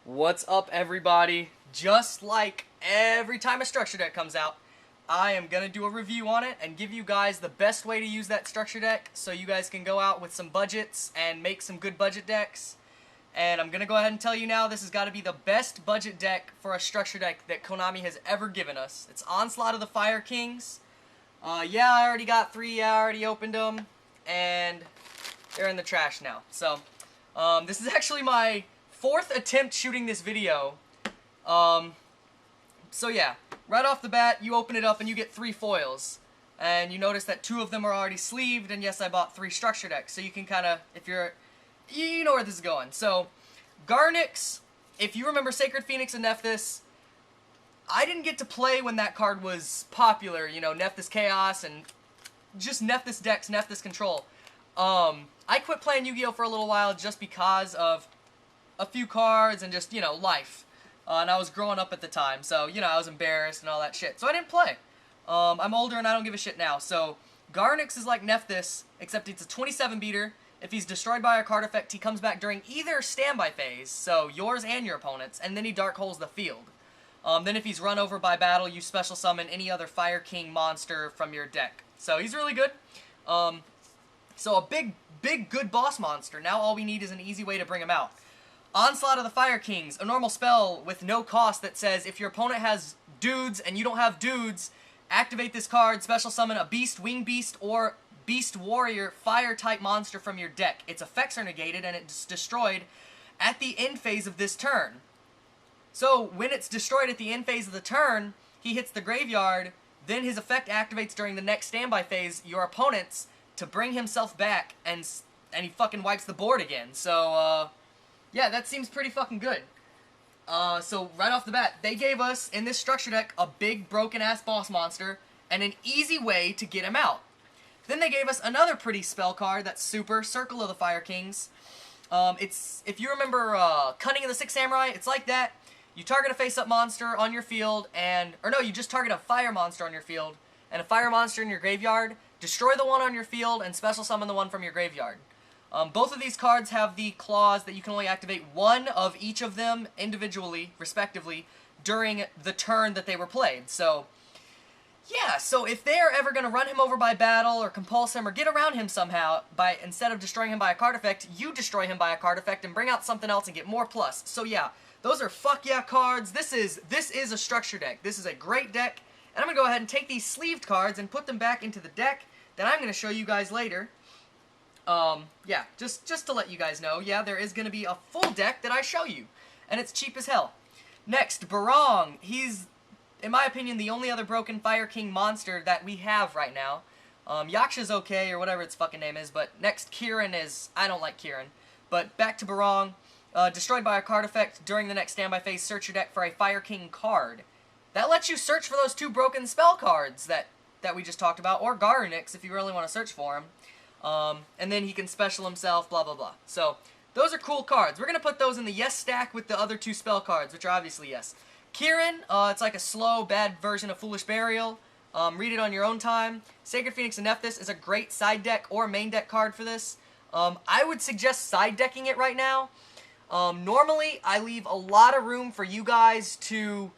What's up, everybody? Just like every time a structure deck comes out, I am going to do a review on it and give you guys the best way to use that structure deck so you guys can go out with some budgets and make some good budget decks. And I'm going to go ahead and tell you now, this has got to be the best budget deck for a structure deck that Konami has ever given us. It's Onslaught of the Fire Kings. Yeah, I already got 3, I already opened them, and they're in the trash now. So, this is actually my 4th attempt shooting this video. So yeah, right off the bat, you open it up and you get 3 foils. And you notice that 2 of them are already sleeved, and yes, I bought 3 structure decks. So you can kind of, if you're, you know where this is going. So, Garnix, if you remember Sacred Phoenix and Nephthys, I didn't get to play when that card was popular, you know, Nephthys Chaos and just Nephthys decks, Nephthys Control. I quit playing Yu-Gi-Oh! For a little while just because of a few cards and just, you know, life. And I was growing up at the time, so, you know, I was embarrassed and all that shit. So I didn't play. I'm older and I don't give a shit now. So, Garnix is like Nephthys, except it's a 27 beater. If he's destroyed by a card effect, he comes back during either standby phase, so yours and your opponent's, and then he dark holes the field. Then if he's run over by battle, you special summon any other Fire King monster from your deck. So he's really good. So a big, good boss monster. Now all we need is an easy way to bring him out. Onslaught of the Fire Kings, a normal spell with no cost that says if your opponent has dudes and you don't have dudes, activate this card, special summon a beast, wing beast, or beast warrior fire type monster from your deck. Its effects are negated and it's destroyed at the end phase of this turn. So when it's destroyed at the end phase of the turn, he hits the graveyard, then his effect activates during the next standby phase, your opponent's, to bring himself back, and he fucking wipes the board again. So, yeah, that seems pretty fucking good. So right off the bat, they gave us, in this structure deck, a big broken-ass boss monster, and an easy way to get him out. Then they gave us another pretty spell card, that's Super, Circle of the Fire Kings. It's, if you remember, Cunning of the Six Samurai, it's like that. You target a face-up monster on your field, or no, you just target a fire monster on your field, and a fire monster in your graveyard, destroy the one on your field, and special summon the one from your graveyard. Both of these cards have the clause that you can only activate one of each of them individually, respectively, during the turn that they were played. So, yeah, so if they're ever going to run him over by battle, or compulse him, or get around him somehow, instead of destroying him by a card effect, you destroy him by a card effect and bring out something else and get more plus. So yeah, those are fuck yeah cards. This is a structure deck. This is a great deck. And I'm going to go ahead and take these sleeved cards and put them back into the deck that I'm going to show you guys later. Yeah, just to let you guys know, yeah, there is going to be a full deck that I show you. And it's cheap as hell. Next, Barong. He's, in my opinion, the only other broken Fire King monster that we have right now. Yaksha's okay, or whatever its fucking name is, but next, Kieran is, I don't like Kieran. But back to Barong. Destroyed by a card effect during the next standby phase, search your deck for a Fire King card. That lets you search for those 2 broken spell cards that we just talked about, or Garnix if you really want to search for him. And then he can special himself, blah, blah, blah. So, those are cool cards. We're going to put those in the yes stack with the other 2 spell cards, which are obviously yes. Kieran, it's like a slow, bad version of Foolish Burial. Read it on your own time. Sacred Phoenix and Nephthys is a great side deck or main deck card for this. I would suggest side decking it right now. Normally, I leave a lot of room for you guys to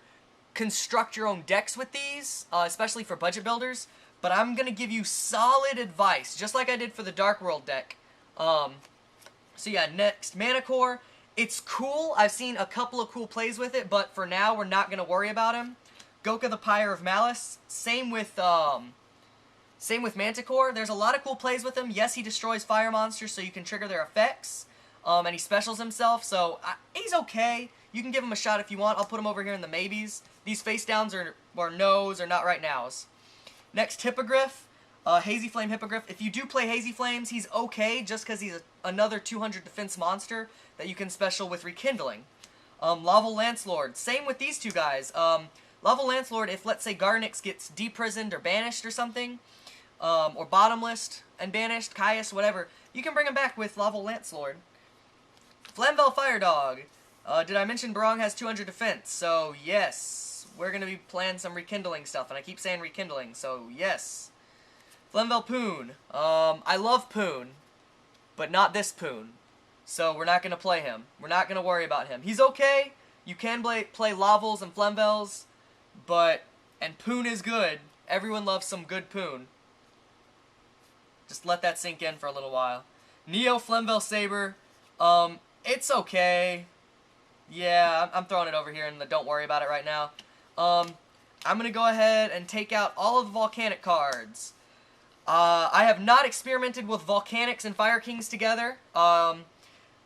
construct your own decks with these, especially for budget builders, but I'm going to give you solid advice, just like I did for the Dark World deck. So yeah, next, Mana Core. It's cool. I've seen a couple of cool plays with it, but for now, we're not going to worry about him. Goka the Pyre of Malice. Same with Manticore. There's a lot of cool plays with him. Yes, he destroys fire monsters, so you can trigger their effects. And he specials himself, so he's okay. You can give him a shot if you want. I'll put him over here in the maybes. These face downs or no's are not right nows. Next, Hippogriff. Hazy Flame Hippogriff. If you do play Hazy Flames, he's okay just because he's another 200 defense monster that you can special with Rekindling. Laval Lancelord. Same with these 2 guys. Laval Lancelord, if let's say Garnix gets deprisoned or banished or something, or bottomless and banished, Caius, whatever, you can bring him back with Laval Lancelord. Flamvel Fire Dog. Did I mention Barong has 200 defense? So, yes. We're going to be playing some Rekindling stuff, and I keep saying Rekindling, so yes. Flamvel Poon. I love Poon, but not this Poon. So we're not going to play him. We're not going to worry about him. He's okay. You can play Lavels and Flemvels, and Poon is good. Everyone loves some good Poon. Just let that sink in for a little while. Neo Flemvel Saber, it's okay. Yeah, I'm throwing it over here in the don't worry about it right now. I'm going to go ahead and take out all of the Volcanic cards. I have not experimented with Volcanics and Fire Kings together.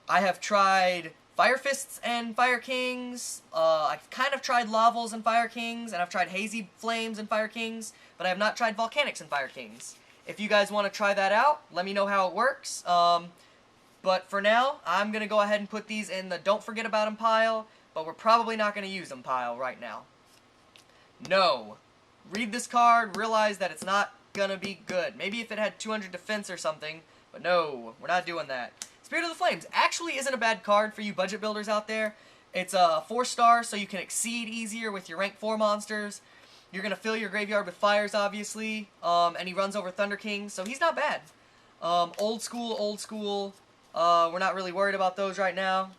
I have tried Fire Fists and Fire Kings. I've kind of tried Lavels and Fire Kings, and I've tried Hazy Flames and Fire Kings, but I have not tried Volcanics and Fire Kings. If you guys want to try that out, let me know how it works. But for now, I'm going to go ahead and put these in the don't forget about them pile, but we're probably not going to use them pile right now. No. Read this card, realize that it's not going to be good. Maybe if it had 200 defense or something, but no, we're not doing that. Spirit of the Flames actually isn't a bad card for you budget builders out there. It's a 4-star, so you can exceed easier with your rank 4 monsters. You're going to fill your graveyard with fires, obviously, and he runs over Thunder King, so he's not bad. Old school. We're not really worried about those right now.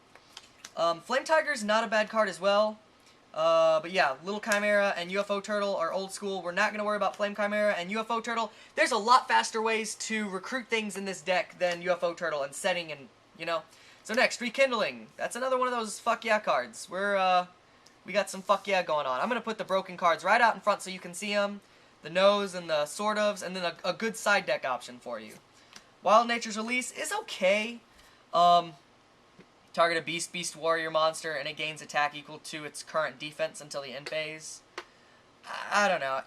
Flame Tiger's not a bad card as well. But yeah, Little Chimera and UFO Turtle are old school. We're not going to worry about Flame Chimera and UFO Turtle. There's a lot faster ways to recruit things in this deck than UFO Turtle and setting and, you know. So next, Rekindling. That's another one of those fuck yeah cards. We got some fuck yeah going on. I'm going to put the broken cards right out in front so you can see them. The nose and the sort ofs, and then a good side deck option for you. Wild Nature's Release is okay. Target a Beast Warrior monster, and it gains attack equal to its current defense until the end phase. I don't know.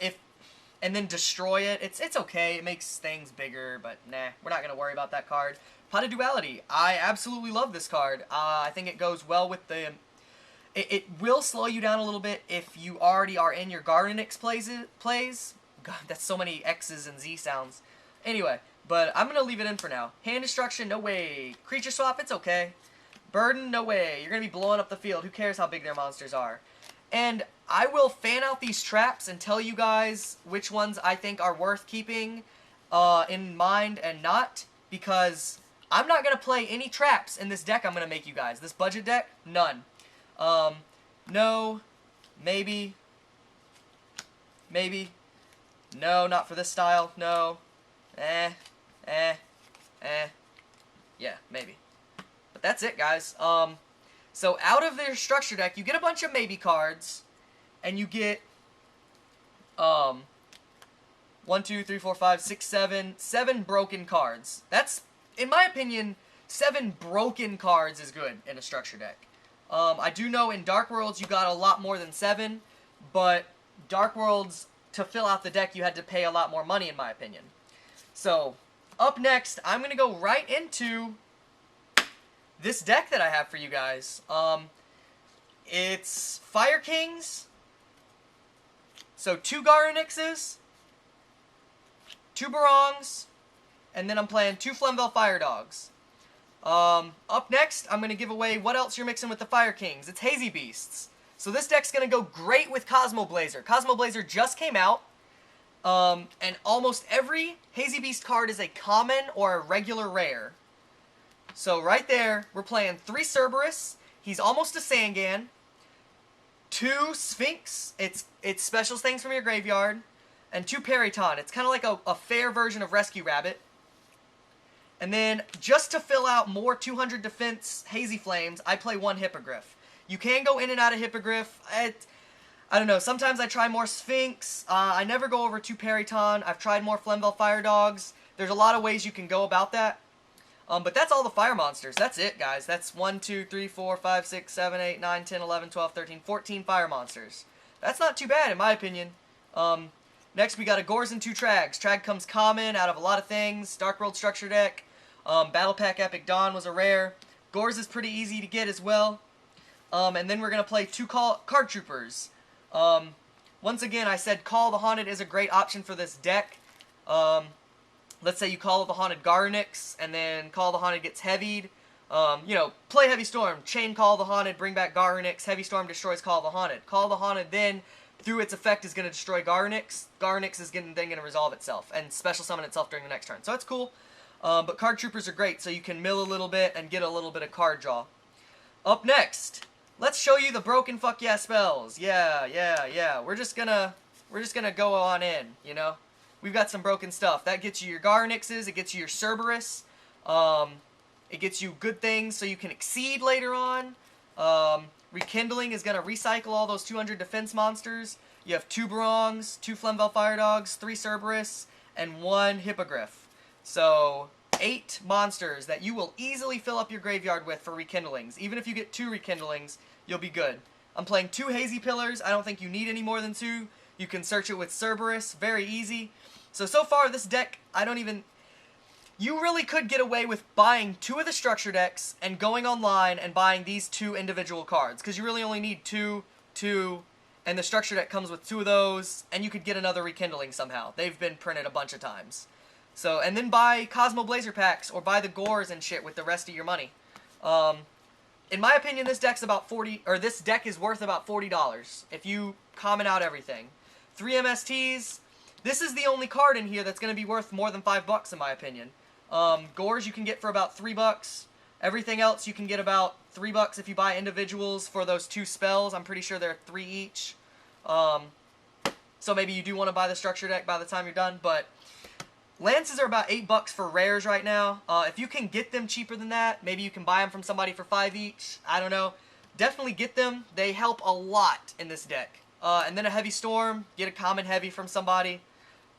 And then destroy it. It's okay. It makes things bigger, but nah, we're not going to worry about that card. Pot of Duality. I absolutely love this card. I think it goes well with the... It will slow you down a little bit if you already are in your Gardenix plays. God, that's so many X's and Z sounds. Anyway, but I'm going to leave it in for now. Hand Destruction, no way. Creature Swap, it's okay. Burden, no way. You're going to be blowing up the field. Who cares how big their monsters are? And I will fan out these traps and tell you guys which ones I think are worth keeping in mind and not, because I'm not going to play any traps in this deck I'm going to make you guys. This budget deck, none. No, maybe, no, not for this style, no, yeah, maybe. But that's it, guys. So out of their structure deck, you get a bunch of maybe cards, and you get, 1, 2, 3, 4, 5, 6, 7 broken cards. That's, in my opinion, 7 broken cards is good in a structure deck. I do know in Dark Worlds you got a lot more than 7, but Dark Worlds, to fill out the deck, you had to pay a lot more money, in my opinion. So, up next, I'm going to go right into this deck that I have for you guys. It's Fire Kings, so 2 Garunixes, 2 Barongs, and then I'm playing 2 Flemvel Fire Dogs. Up next, I'm going to give away what else you're mixing with the Fire Kings. It's Hazy Beasts. So this deck's going to go great with Cosmo Blazer. Cosmo Blazer just came out, and almost every Hazy Beast card is a common or a regular rare. So right there, we're playing 3 Cerberus. He's almost a Sangan. 2 Sphinx. It's specials things from your graveyard. And 2 Periton. It's kind of like a fair version of Rescue Rabbit. And then, just to fill out more 200 defense Hazy Flames, I play 1 Hippogriff. You can go in and out of Hippogriff. I don't know, sometimes I try more Sphinx. I never go over 2 Periton. I've tried more Flemvel Fire Dogs. There's a lot of ways you can go about that. But that's all the fire monsters. That's it, guys. That's 1, 2, 3, 4, 5, 6, 7, 8, 9, 10, 11, 12, 13, 14 fire monsters. That's not too bad, in my opinion. Next, we got a Gors and 2 Trags. Trag comes common out of a lot of things. Dark World structure deck. Battle Pack Epic Dawn was a rare. Gors is pretty easy to get as well. And then we're going to play 2 Card Troopers. Once again, I said Call the Haunted is a great option for this deck. Let's say you Call the Haunted Garunix, and then Call the Haunted gets heavied. You know, play Heavy Storm, chain Call the Haunted, bring back Garunix. Heavy Storm destroys Call the Haunted. Call the Haunted then, through its effect, is going to destroy Garunix. Garunix is then going to resolve itself and special summon itself during the next turn. So that's cool. But card troopers are great, so you can mill a little bit and get a little bit of card draw. Up next, let's show you the broken fuck yeah spells. Yeah. We're just gonna go on in, you know? We've got some broken stuff. That gets you your Garnixes, it gets you your Cerberus, it gets you good things so you can exceed later on. Rekindling is gonna recycle all those 200 defense monsters. You have 2 Barongs, 2 Flemvell Fire Dogs, 3 Cerberus, and 1 Hippogriff. So 8 monsters that you will easily fill up your graveyard with for rekindlings. Even if you get 2 rekindlings, you'll be good. I'm playing 2 Hazy Pillars. I don't think you need any more than 2. You can search it with Cerberus. Very easy. So far this deck, you really could get away with buying 2 of the structure decks and going online and buying these 2 individual cards. Because you really only need 2, and the structure deck comes with 2 of those, and you could get another rekindling somehow. They've been printed a bunch of times. So, and then buy Cosmo Blazer packs or buy the Gores and shit with the rest of your money. In my opinion, this deck is worth about $40 if you comment out everything. 3 MSTs. This is the only card in here that's going to be worth more than $5 in my opinion. Gores you can get for about $3. Everything else you can get about $3 if you buy individuals for those 2 spells. I'm pretty sure they're 3 each. So maybe you do want to buy the structure deck by the time you're done, but Lances are about $8 for rares right now. If you can get them cheaper than that, maybe you can buy them from somebody for 5 each. I don't know. Definitely get them. They help a lot in this deck. And then a Heavy Storm. Get a common Heavy from somebody.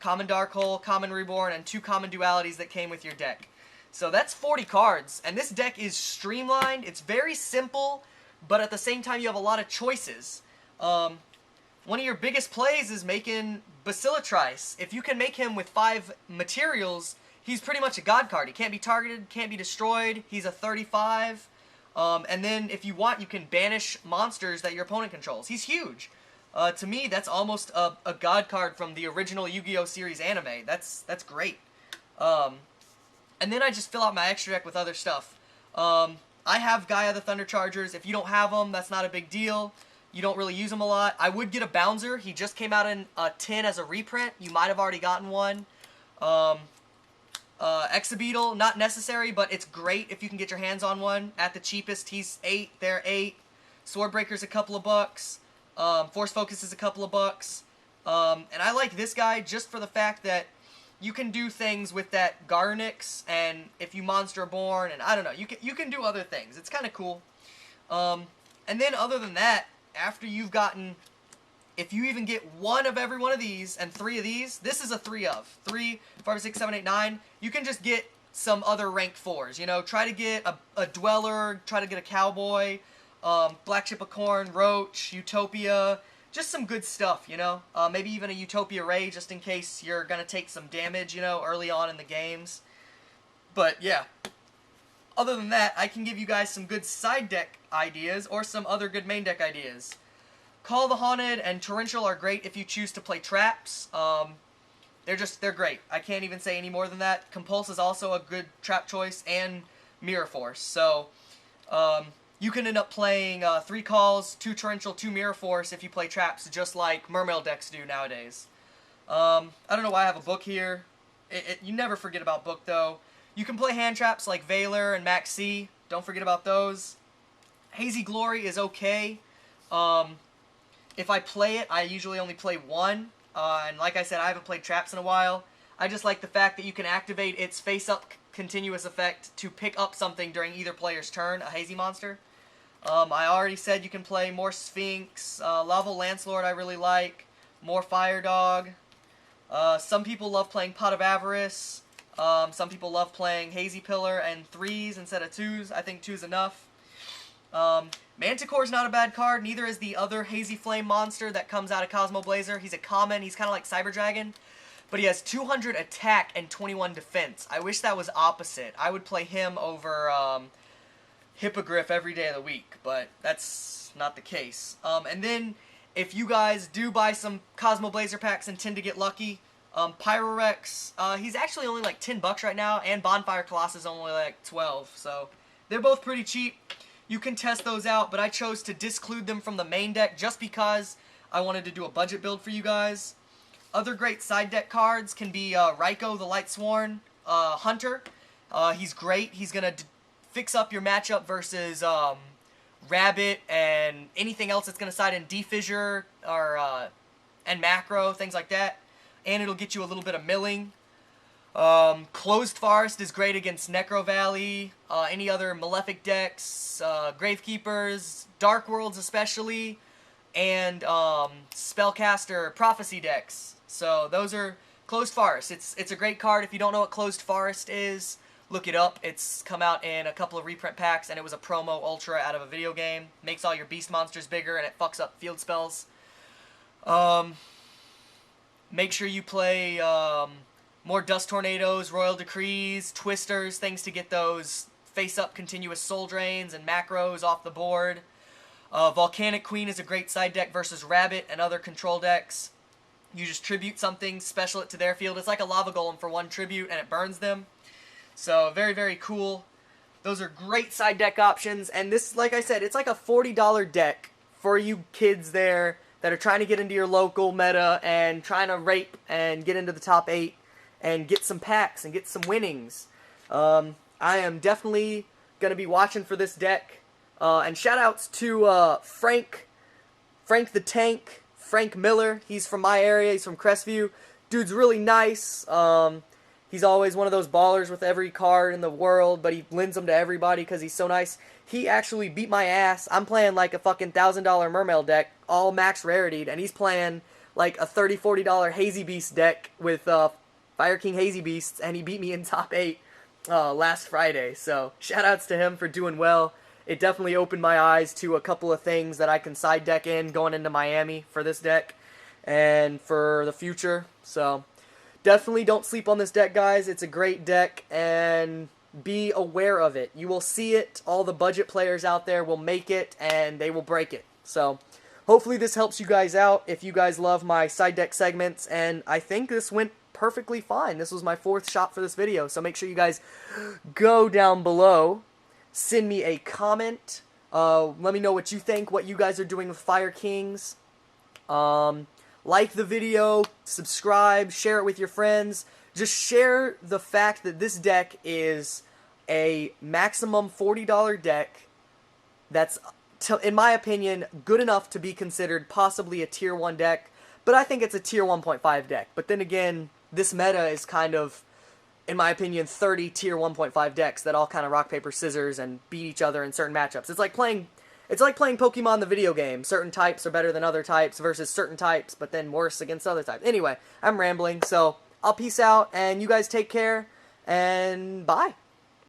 Common Dark Hole, Common Reborn, and 2 common dualities that came with your deck. So that's 40 cards. And this deck is streamlined. It's very simple, but at the same time you have a lot of choices. One of your biggest plays is making Basilitrice. If you can make him with 5 materials, he's pretty much a god card. He can't be targeted, can't be destroyed. He's a 35. And then if you want, you can banish monsters that your opponent controls. He's huge. To me, that's almost a god card from the original Yu-Gi-Oh! Series anime. That's great. And then I just fill out my extra deck with other stuff. I have Gaia the Thunder Chargers. If you don't have them, that's not a big deal. You don't really use them a lot. I would get a Bouncer. He just came out in a tin as a reprint. You might have already gotten one. Exabeetle, not necessary, but it's great if you can get your hands on one. At the cheapest, he's 8. They're 8. Swordbreaker's a couple of bucks. Force Focus is a couple of bucks. And I like this guy just for the fact that you can do things with that Garnix, and if you Monster Born, and I don't know, you can do other things. It's kind of cool. And then other than that, after you've gotten, if you even get 1 of every one of these and 3 of these, this is a 3 of. 3, 5, 6, 7, 8, 9. You can just get some other rank 4s, you know. Try to get a Dweller, try to get a Cowboy, Black Chip of Corn, Roach, Utopia, just some good stuff, you know. Maybe even a Utopia Ray just in case you're going to take some damage, you know, early on in the games. But yeah. Other than that, I can give you guys some good side deck ideas or some other good main deck ideas. Call the Haunted and Torrential are great if you choose to play traps. They're great. I can't even say any more than that. Compulse is also a good trap choice, and Mirror Force. So, you can end up playing 3 Calls, 2 Torrential, 2 Mirror Force if you play traps, just like Mermail decks do nowadays. I don't know why I have a book here. You never forget about book, though. You can play hand traps like Valor and Max C. Don't forget about those. Hazy Glory is okay. If I play it, I usually only play 1. And like I said, I haven't played traps in a while. I just like the fact that you can activate its face-up continuous effect to pick up something during either player's turn, a Hazy monster. I already said you can play more Sphinx. Lava Lancelord I really like. More Fire Dog. Some people love playing Pot of Avarice. Some people love playing Hazy Pillar and 3s instead of 2s. I think 2's enough. Manticore's not a bad card. Neither is the other Hazy Flame monster that comes out of Cosmo Blazer. He's a common. He's kind of like Cyber Dragon. But he has 200 attack and 21 defense. I wish that was opposite. I would play him over Hippogriff every day of the week. But that's not the case. And then if you guys do buy some Cosmo Blazer packs and tend to get lucky, Pyrorex, he's actually only like $10 right now, and Bonfire Colossus is only like 12, so they're both pretty cheap. You can test those out, but I chose to disclude them from the main deck just because I wanted to do a budget build for you guys. Other great side deck cards can be Raiko the Lightsworn Hunter. He's great. He's going to fix up your matchup versus Rabbit and anything else that's going to side in D-Fissure or and Macro, things like that. And it'll get you a little bit of milling. Closed Forest is great against Necro Valley, any other Malefic decks, Gravekeepers, Dark Worlds especially, and Spellcaster Prophecy decks. So those are Closed Forest. It's a great card. If you don't know what Closed Forest is, look it up. It's come out in a couple of reprint packs, and it was a promo ultra out of a video game. Makes all your beast monsters bigger, and it fucks up field spells. Make sure you play more Dust Tornadoes, Royal Decrees, Twisters, things to get those face-up continuous Soul Drains and Macros off the board. Volcanic Queen is a great side deck versus Rabbit and other control decks. You just tribute something, special it to their field. It's like a Lava Golem for one tribute, and it burns them. So, very, very cool. Those are great side deck options, and this, like I said, it's like a $40 deck for you kids there that are trying to get into your local meta and trying to rape and get into the top 8 and get some packs and get some winnings. I am definitely going to be watching for this deck. And shout-outs to Frank the Tank, Frank Miller. He's from my area. He's from Crestview. Dude's really nice. He's always one of those ballers with every card in the world, but he lends them to everybody because he's so nice. He actually beat my ass. I'm playing like a fucking $1,000 Mermail deck, all max raritied, and he's playing like a $30, $40 Hazy Beast deck with Fire King Hazy Beasts, and he beat me in top 8 last Friday. So shout-outs to him for doing well. It definitely opened my eyes to a couple of things that I can side deck in going into Miami for this deck and for the future. So definitely don't sleep on this deck, guys. It's a great deck, and be aware of it. You will see it. All the budget players out there will make it, and they will break it. So hopefully this helps you guys out if you guys love my side deck segments, and I think this went perfectly fine. This was my 4th shot for this video, so make sure you guys go down below. Send me a comment. Let me know what you think, what you guys are doing with Fire Kings. Like the video, subscribe, share it with your friends. Just share the fact that this deck is a maximum $40 deck that's, in my opinion, good enough to be considered possibly a Tier 1 deck, but I think it's a Tier 1.5 deck. But then again, this meta is kind of, in my opinion, 30 Tier 1.5 decks that all kind of rock, paper, scissors and beat each other in certain matchups. It's like playing Pokemon the video game. Certain types are better than other types versus certain types, but then worse against other types. Anyway, I'm rambling, so I'll peace out, and you guys take care, and bye.